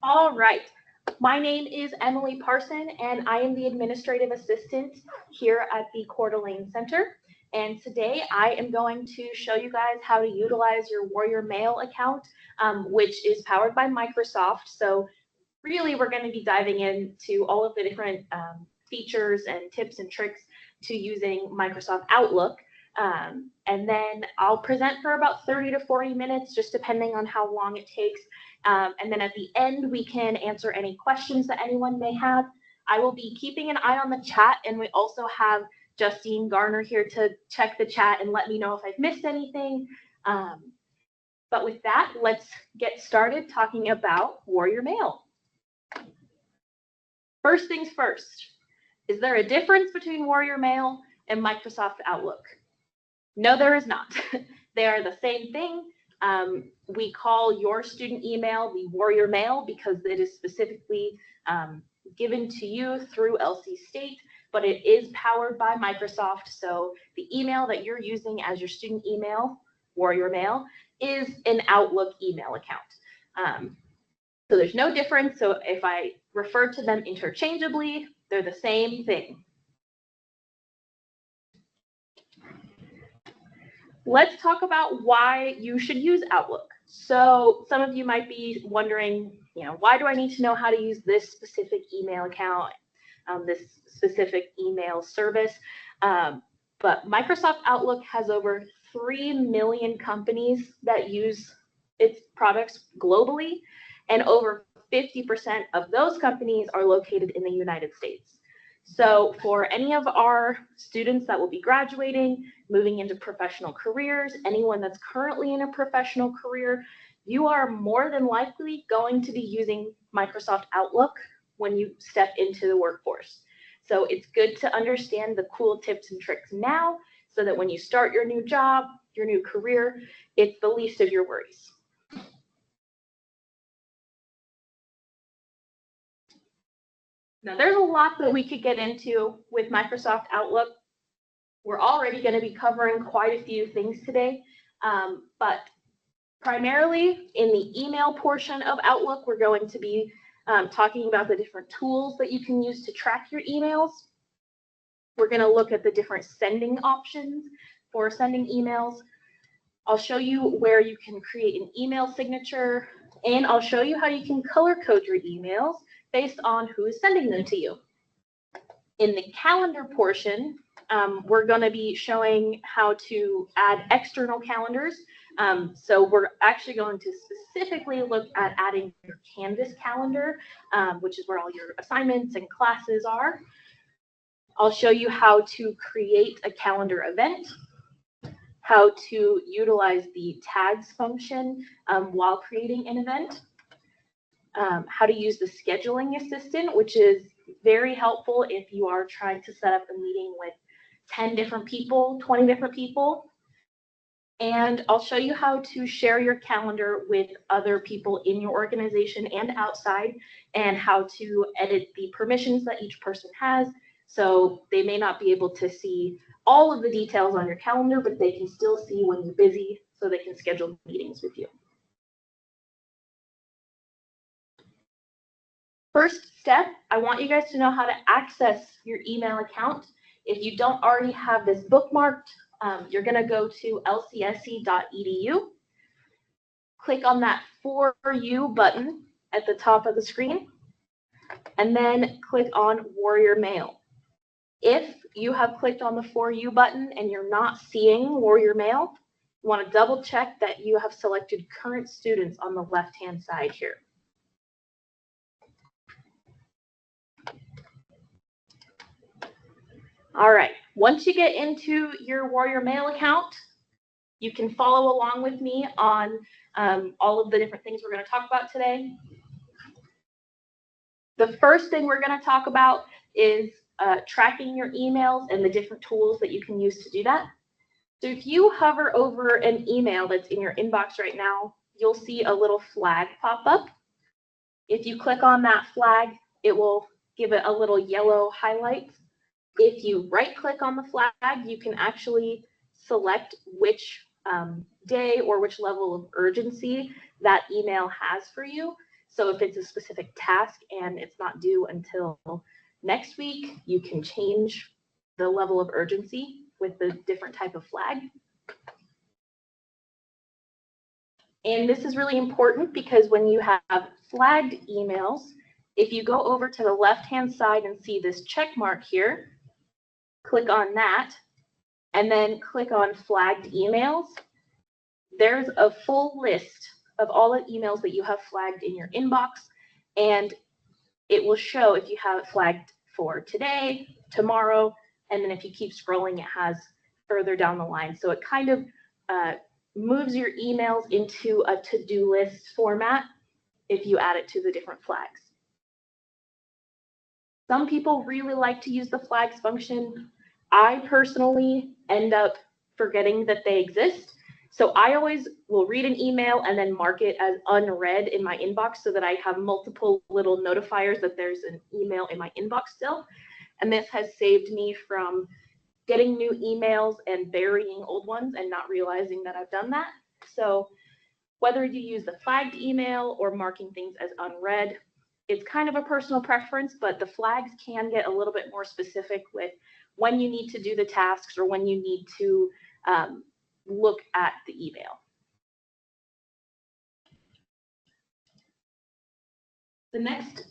All right. My name is Emily Parson, and I am the administrative assistant here at the Coeur d'Alene Center. And today I am going to show you guys how to utilize your Warrior Mail account, which is powered by Microsoft. So really, we're going to be diving into all of the different features and tips and tricks to using Microsoft Outlook. And then I'll present for about 30 to 40 minutes, just depending on how long it takes. And then at the end, we can answer any questions that anyone may have. I will be keeping an eye on the chat, and we also have Justine Garner here to check the chat and let me know if I've missed anything. But with that, let's get started talking about Warrior Mail. First things first, is there a difference between Warrior Mail and Microsoft Outlook? No, there is not. They are the same thing. We call your student email the Warrior Mail because it is specifically given to you through LC State, but it is powered by Microsoft. So the email that you're using as your student email, Warrior Mail, is an Outlook email account. So there's no difference. So if I refer to them interchangeably, they're the same thing. Let's talk about why you should use Outlook. So some of you might be wondering, why do I need to know how to use this specific email account, this specific email service? But Microsoft Outlook has over 3 million companies that use its products globally, and over 50% of those companies are located in the United States. So for any of our students that will be graduating, moving into professional careers, anyone that's currently in a professional career, you are more than likely going to be using Microsoft Outlook when you step into the workforce. So it's good to understand the cool tips and tricks now so that when you start your new job, your new career, it's the least of your worries. Now, there's a lot that we could get into with Microsoft Outlook. We're already going to be covering quite a few things today, but primarily in the email portion of Outlook, we're going to be talking about the different tools that you can use to track your emails. We're going to look at the different sending options for sending emails. I'll show you where you can create an email signature, and I'll show you how you can color code your emails based on who is sending them to you. In the calendar portion, we're going to be showing how to add external calendars. So we're actually going to specifically look at adding your Canvas calendar, which is where all your assignments and classes are. I'll show you how to create a calendar event, how to utilize the tags function while creating an event, how to use the scheduling assistant, which is very helpful if you are trying to set up a meeting with 10 different people, 20 different people. And I'll show you how to share your calendar with other people in your organization and outside, and how to edit the permissions that each person has. So they may not be able to see all of the details on your calendar, but they can still see when you're busy, so they can schedule meetings with you. First step, I want you guys to know how to access your email account. If you don't already have this bookmarked, you're going to go to lcsc.edu, click on that For You button at the top of the screen, and then click on Warrior Mail. If you have clicked on the For You button and you're not seeing Warrior Mail, you want to double check that you have selected current students on the left-hand side here. All right, once you get into your Warrior Mail account, you can follow along with me on all of the different things we're going to talk about today. The first thing we're going to talk about is tracking your emails and the different tools that you can use to do that. So if you hover over an email that's in your inbox right now, you'll see a little flag pop up. If you click on that flag, it will give it a little yellow highlight. If you right-click on the flag, you can actually select which day or which level of urgency that email has for you. So if it's a specific task and it's not due until next week, you can change the level of urgency with the different type of flag. And this is really important because when you have flagged emails, if you go over to the left-hand side and see this check mark here, click on that, and then click on flagged emails. There's a full list of all the emails that you have flagged in your inbox, and it will show if you have it flagged for today, tomorrow, and then if you keep scrolling, it has further down the line. So it kind of moves your emails into a to-do list format if you add it to the different flags. Some people really like to use the flags function. I personally end up forgetting that they exist. So I always will read an email and then mark it as unread in my inbox so that I have multiple little notifiers that there's an email in my inbox still. And this has saved me from getting new emails and burying old ones and not realizing that I've done that. So whether you use the flagged email or marking things as unread, it's kind of a personal preference, but the flags can get a little bit more specific with when you need to do the tasks or when you need to look at the email. The next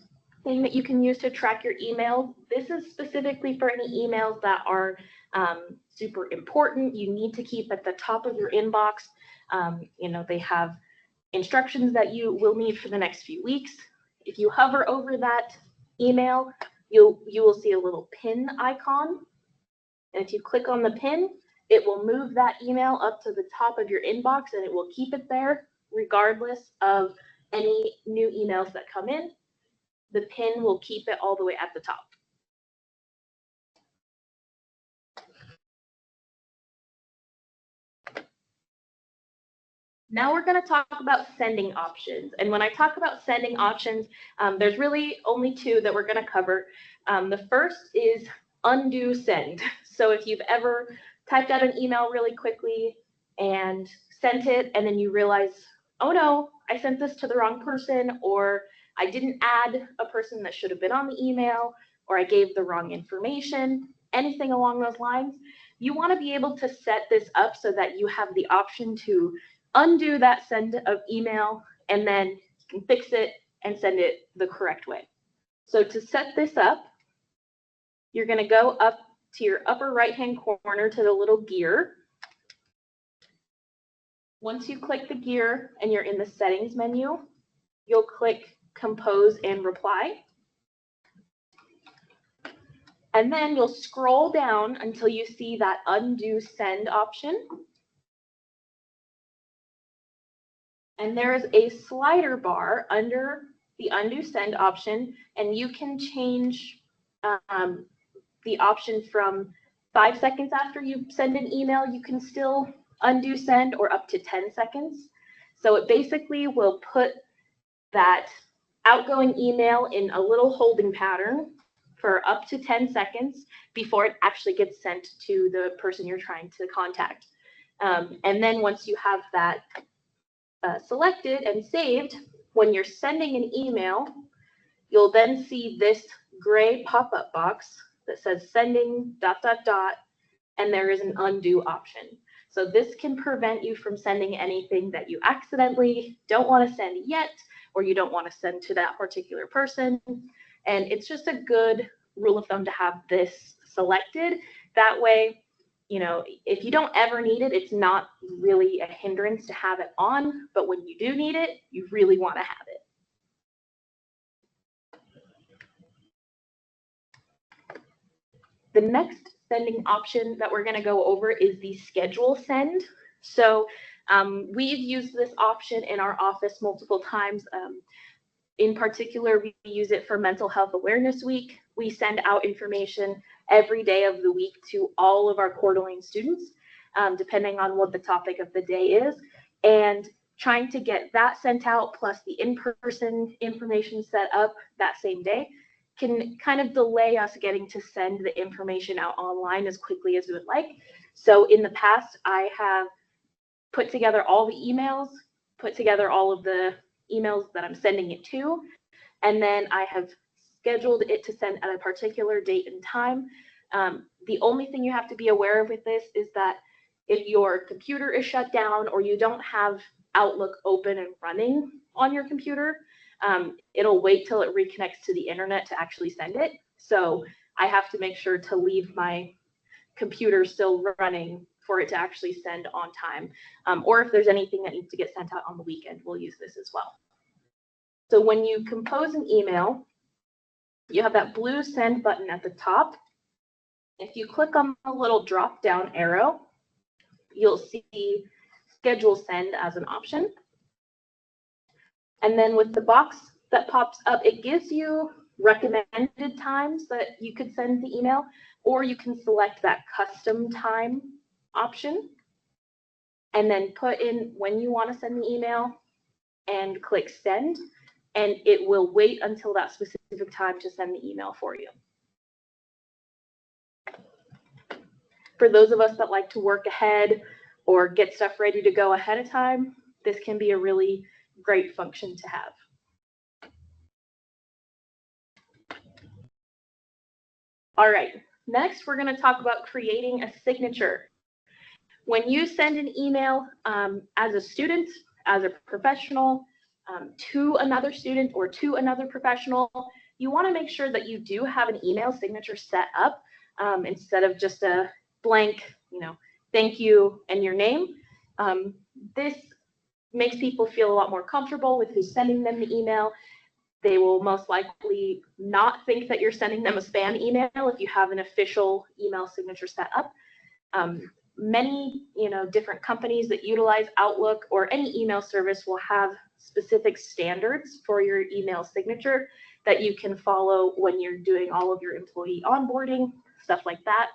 thing that you can use to track your email, this is specifically for any emails that are super important. You need to keep at the top of your inbox. You know, they have instructions that you will need for the next few weeks. If you hover over that email, you will see a little pin icon. And if you click on the pin, it will move that email up to the top of your inbox and it will keep it there regardless of any new emails that come in. The pin will keep it all the way at the top. Now we're going to talk about sending options. And when I talk about sending options, there's really only two that we're going to cover. The first is undo send. So if you've ever typed out an email really quickly and sent it, and then you realize, oh no, I sent this to the wrong person, or I didn't add a person that should have been on the email, or I gave the wrong information, anything along those lines, you want to be able to set this up so that you have the option to undo that send of email, and then you can fix it and send it the correct way. So to set this up, you're going to go up to your upper right-hand corner to the little gear. Once you click the gear and you're in the settings menu, you'll click compose and reply. And then you'll scroll down until you see that undo send option. And there is a slider bar under the undo send option, and you can change the option from 5 seconds after you send an email, you can still undo send, or up to 10 seconds. So it basically will put that outgoing email in a little holding pattern for up to 10 seconds before it actually gets sent to the person you're trying to contact. And then once you have that selected and saved, when you're sending an email, you'll then see this gray pop-up box that says sending ... and there is an undo option. So this can prevent you from sending anything that you accidentally don't want to send yet, or you don't want to send to that particular person. And it's just a good rule of thumb to have this selected. That way, you know, if you don't ever need it, it's not really a hindrance to have it on, but when you do need it, you really want to have it. The next sending option that we're going to go over is the schedule send. So we've used this option in our office multiple times. In particular, we use it for Mental Health Awareness Week. We send out information every day of the week to all of our Coeur d'Alene students, depending on what the topic of the day is. And trying to get that sent out plus the in-person information set up that same day can kind of delay us getting to send the information out online as quickly as we would like. So in the past, I have put together all the emails, put together all of the emails that I'm sending it to, and then I have scheduled it to send at a particular date and time. The only thing you have to be aware of with this is that if your computer is shut down or you don't have Outlook open and running on your computer, it'll wait till it reconnects to the internet to actually send it. So I have to make sure to leave my computer still running for it to actually send on time. Or if there's anything that needs to get sent out on the weekend, we'll use this as well. So when you compose an email, you have that blue send button at the top. If you click on the little drop down arrow, you'll see schedule send as an option. And then with the box that pops up, it gives you recommended times that you could send the email, or you can select that custom time option and then put in when you want to send the email and click send, and it will wait until that specific time to send the email for you. For those of us that like to work ahead or get stuff ready to go ahead of time, this can be a really great function to have. All right, next we're going to talk about creating a signature. When you send an email as a student, as a professional, to another student or to another professional, you want to make sure that you do have an email signature set up instead of just a blank, thank you and your name. This makes people feel a lot more comfortable with who's sending them the email. They will most likely not think that you're sending them a spam email if you have an official email signature set up. Many different companies that utilize Outlook or any email service will have specific standards for your email signature that you can follow when you're doing all of your employee onboarding, stuff like that.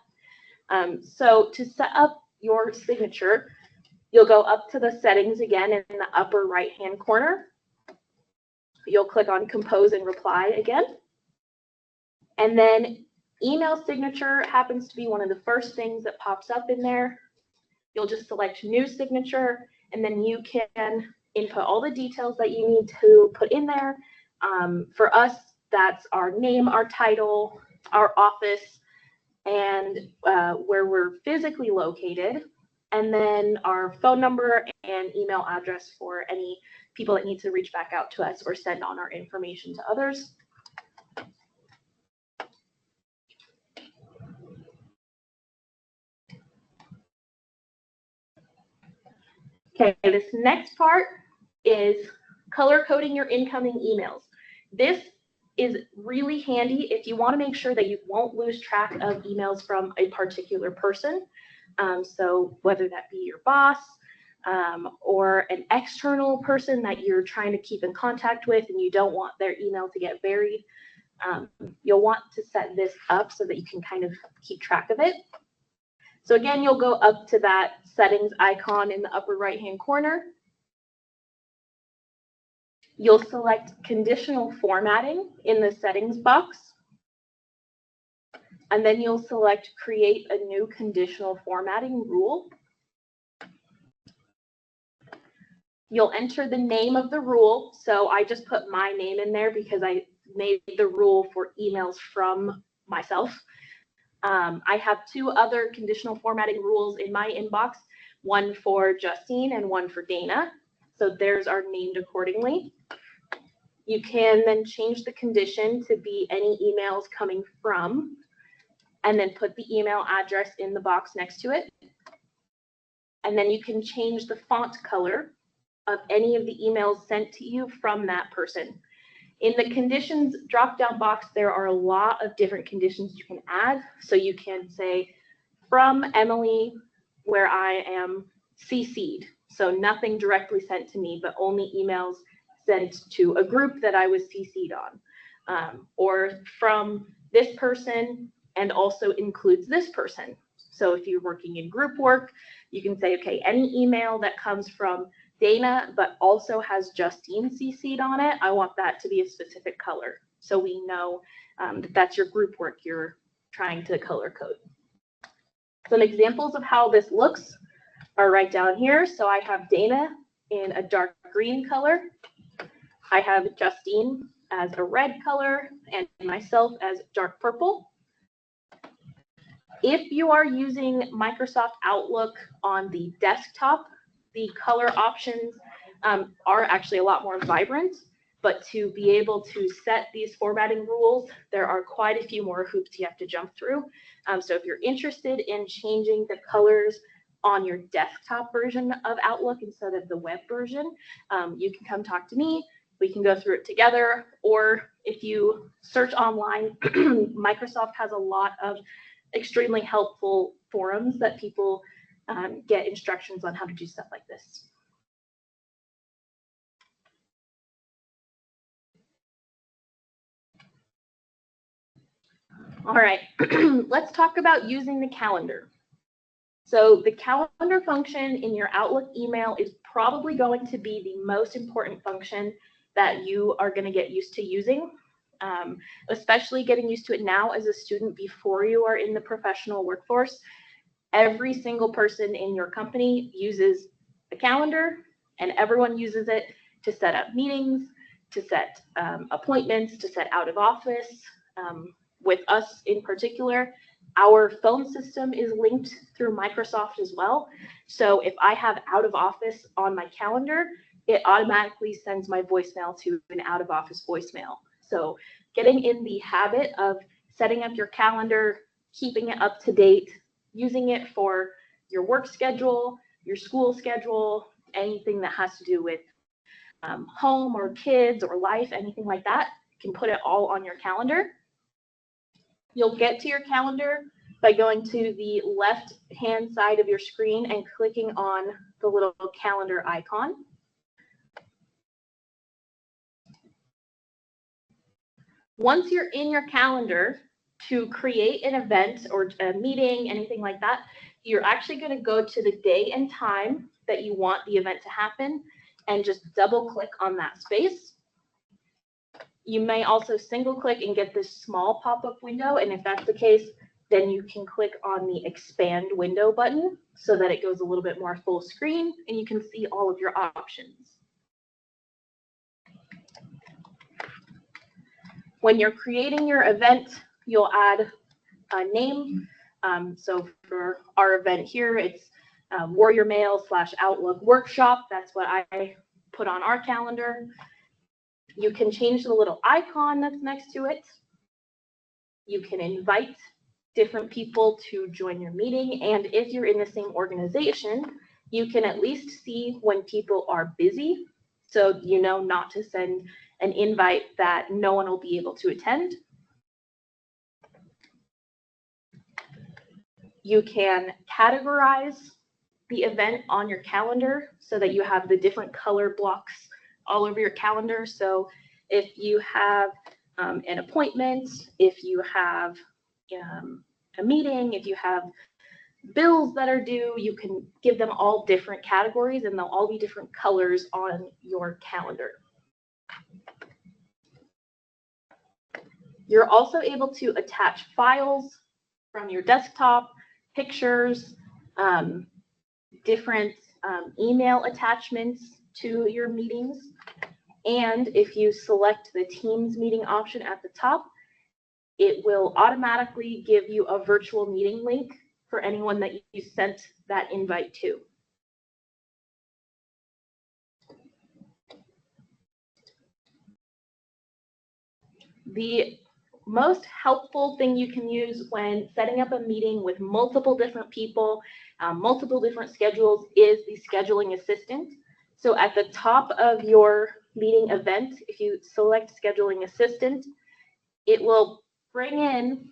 So to set up your signature, you'll go up to the settings again in the upper right-hand corner. You'll click on compose and reply again. And then email signature happens to be one of the first things that pops up in there. You'll just select new signature, and then you can input all the details that you need to put in there. For us, that's our name, our title, our office, and where we're physically located, and then our phone number and email address for any people that need to reach back out to us or send on our information to others. Okay, this next part is color coding your incoming emails. This is really handy if you want to make sure that you won't lose track of emails from a particular person. So whether that be your boss or an external person that you're trying to keep in contact with and you don't want their email to get buried, you'll want to set this up so that you can kind of keep track of it. So again, you'll go up to that settings icon in the upper right-hand corner. You'll select conditional formatting in the settings box. And then you'll select create a new conditional formatting rule. You'll enter the name of the rule. So I just put my name in there because I made the rule for emails from myself. I have two other conditional formatting rules in my inbox, one for Justine and one for Dana. So theirs are named accordingly. You can then change the condition to be any emails coming from, and then put the email address in the box next to it. And then you can change the font color of any of the emails sent to you from that person. In the conditions drop-down box, there are a lot of different conditions you can add. So you can say, from Emily, where I am CC'd. So nothing directly sent to me, but only emails sent to a group that I was CC'd on. Or from this person and also includes this person. So if you're working in group work, you can say, okay, any email that comes from Dana, but also has Justine CC'd on it, I want that to be a specific color. So we know that that's your group work you're trying to color code. Some examples of how this looks are right down here. So I have Dana in a dark green color. I have Justine as a red color and myself as dark purple. If you are using Microsoft Outlook on the desktop, the color options are actually a lot more vibrant, but to be able to set these formatting rules, there are quite a few more hoops you have to jump through. So if you're interested in changing the colors on your desktop version of Outlook instead of the web version, you can come talk to me. We can go through it together, or if you search online, Microsoft has a lot of extremely helpful forums that people get instructions on how to do stuff like this. All right, let's talk about using the calendar. So the calendar function in your Outlook email is probably going to be the most important function that you are going to get used to using, especially getting used to it now as a student before you are in the professional workforce. Every single person in your company uses a calendar, and everyone uses it to set up meetings, to set appointments, to set out of office. With us in particular, our phone system is linked through Microsoft as well. So if I have out of office on my calendar, it automatically sends my voicemail to an out of office voicemail. So getting in the habit of setting up your calendar, keeping it up to date, using it for your work schedule, your school schedule, anything that has to do with home or kids or life, anything like that, you can put it all on your calendar. You'll get to your calendar by going to the left-hand side of your screen and clicking on the little calendar icon. Once you're in your calendar, to create an event or a meeting, anything like that, you're actually going to go to the day and time that you want the event to happen and just double click on that space. You may also single click and get this small pop-up window, and if that's the case, then you can click on the expand window button so that it goes a little bit more full screen and you can see all of your options. When you're creating your event, you'll add a name. So for our event here, it's Warrior Mail / Outlook Workshop. That's what I put on our calendar. You can change the little icon that's next to it. You can invite different people to join your meeting. And if you're in the same organization, you can at least see when people are busy. So you know not to send an invite that no one will be able to attend. You can categorize the event on your calendar so that you have the different color blocks all over your calendar. So if you have an appointment, if you have a meeting, if you have bills that are due, you can give them all different categories and they'll all be different colors on your calendar. You're also able to attach files from your desktop, pictures, different email attachments to your meetings. And if you select the Teams meeting option at the top, it will automatically give you a virtual meeting link for anyone that you sent that invite to. The most helpful thing you can use when setting up a meeting with multiple different people, multiple different schedules, is the scheduling assistant. So at the top of your meeting event, if you select scheduling assistant, it will bring in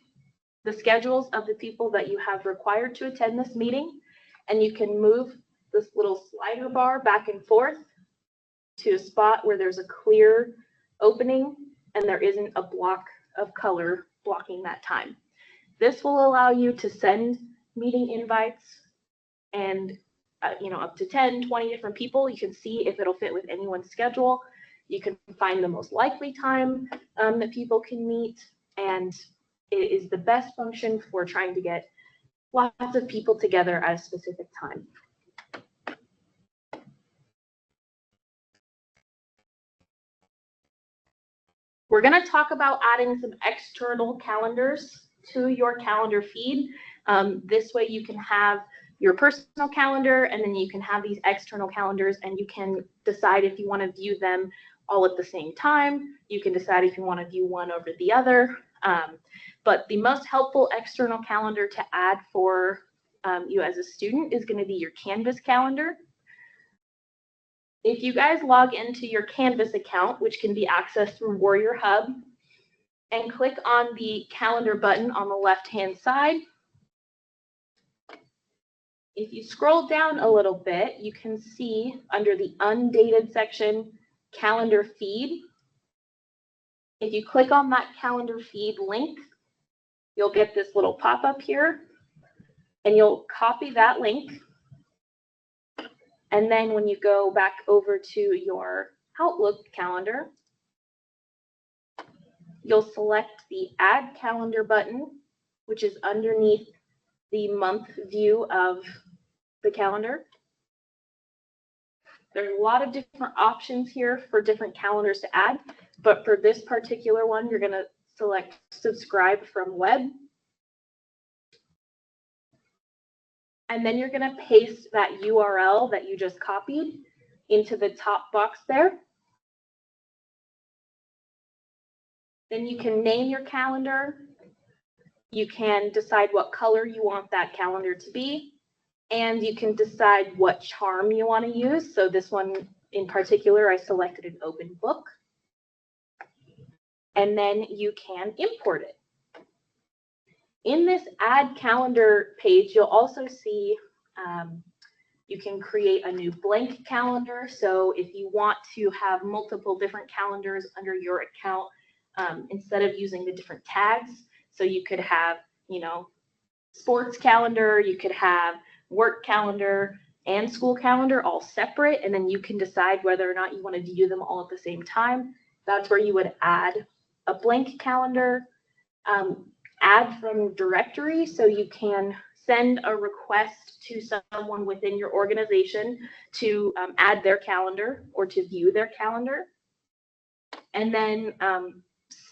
the schedules of the people that you have required to attend this meeting, and you can move this little slider bar back and forth to a spot where there's a clear opening and there isn't a block of color blocking that time. This will allow you to send meeting invites and up to 10, 20 different people. You can see if it'll fit with anyone's schedule. You can find the most likely time that people can meet, and it is the best function for trying to get lots of people together at a specific time. We're going to talk about adding some external calendars to your calendar feed. This way you can have your personal calendar, and then you can have these external calendars, and you can decide if you want to view them all at the same time. You can decide if you want to view one over the other. But the most helpful external calendar to add for you as a student is going to be your Canvas calendar. If you guys log into your Canvas account, which can be accessed through Warrior Hub, and click on the calendar button on the left-hand side, if you scroll down a little bit, you can see under the undated section, calendar feed. If you click on that calendar feed link, you'll get this little pop-up here, and you'll copy that link. And then when you go back over to your Outlook calendar, you'll select the Add Calendar button, which is underneath the month view of the calendar. There's a lot of different options here for different calendars to add, but for this particular one, you're going to select Subscribe from Web. And then you're going to paste that URL that you just copied into the top box there. Then you can name your calendar. You can decide what color you want that calendar to be. And you can decide what charm you want to use. So this one in particular, I selected an open book. And then you can import it. In this Add Calendar page, you'll also see you can create a new blank calendar. So if you want to have multiple different calendars under your account, instead of using the different tags, so you could have, you know, sports calendar, you could have work calendar and school calendar all separate, and then you can decide whether or not you want to view them all at the same time. That's where you would add a blank calendar. Add from directory, so you can send a request to someone within your organization to add their calendar or to view their calendar. And then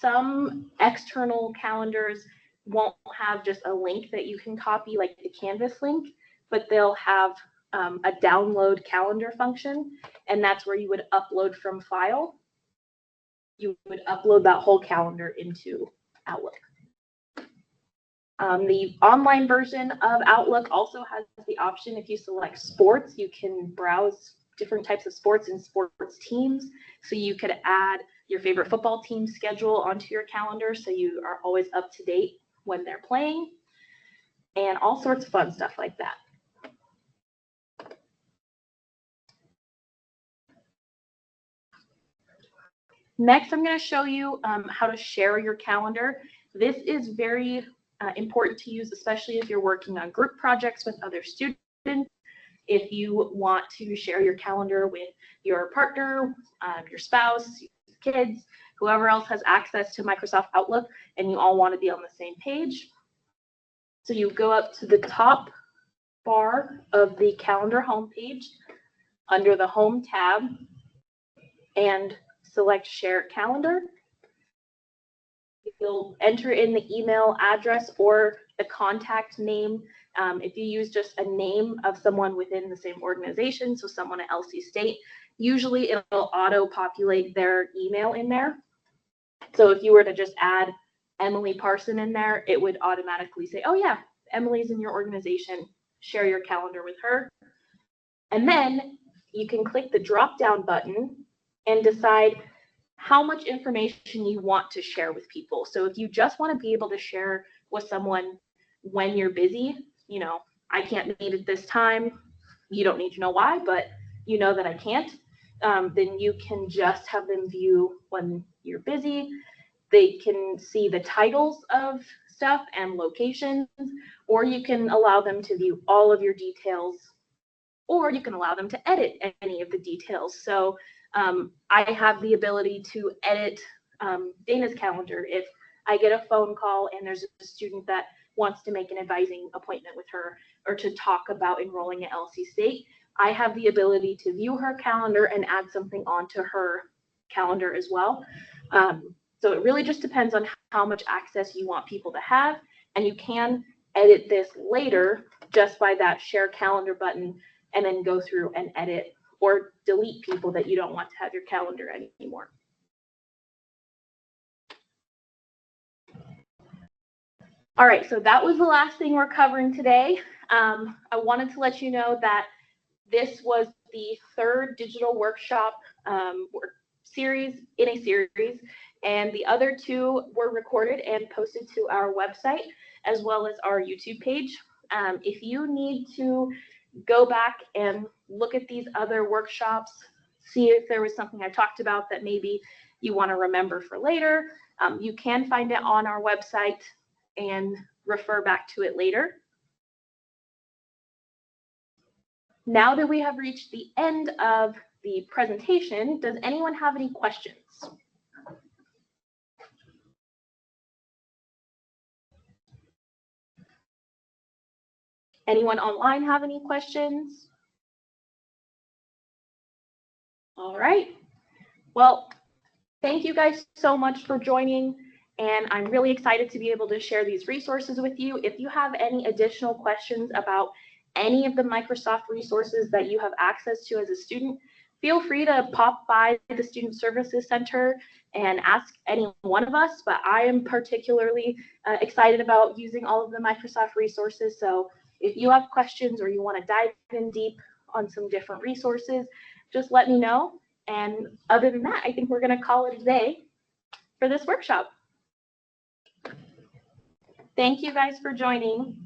some external calendars won't have just a link that you can copy like the Canvas link, but they'll have a download calendar function, and that's where you would upload from file. You would upload that whole calendar into Outlook. The online version of Outlook also has the option, if you select sports, you can browse different types of sports and sports teams. So you could add your favorite football team schedule onto your calendar so you are always up to date when they're playing, and all sorts of fun stuff like that. Next, I'm going to show you how to share your calendar. This is very important to use, especially if you're working on group projects with other students. If you want to share your calendar with your partner, your spouse, your kids, whoever else has access to Microsoft Outlook, and you all want to be on the same page. So you go up to the top bar of the calendar homepage under the Home tab and select Share Calendar. You'll enter in the email address or the contact name. If you use just a name of someone within the same organization, so someone at LC State, usually it'll auto-populate their email in there. So if you were to just add Emily Parson in there, it would automatically say, oh yeah, Emily's in your organization, share your calendar with her. And then you can click the drop-down button and decide how much information you want to share with people. So if you just want to be able to share with someone when you're busy, you know, I can't meet at this time, you don't need to know why, but you know that I can't, then you can just have them view when you're busy. They can see the titles of stuff and locations, or you can allow them to view all of your details, or you can allow them to edit any of the details. So I have the ability to edit Dana's calendar. If I get a phone call and there's a student that wants to make an advising appointment with her or to talk about enrolling at LC State, I have the ability to view her calendar and add something onto her calendar as well. So So it really just depends on how much access you want people to have, and you can edit this later just by that share calendar button and then go through and edit or delete people that you don't want to have your calendar anymore. All right, so that was the last thing we're covering today. I wanted to let you know that this was the third digital workshop series in a series, and the other two were recorded and posted to our website as well as our YouTube page. If you need to go back and look at these other workshops, see if there was something I talked about that maybe you want to remember for later, you can find it on our website and refer back to it later. Now that we have reached the end of the presentation, does anyone have any questions? Anyone online have any questions? All right. Well, thank you guys so much for joining, and I'm really excited to be able to share these resources with you. If you have any additional questions about any of the Microsoft resources that you have access to as a student, feel free to pop by the Student Services Center and ask any one of us, but I am particularly excited about using all of the Microsoft resources. So if you have questions or you want to dive in deep on some different resources, just let me know. And other than that, I think we're going to call it a day for this workshop. Thank you guys for joining.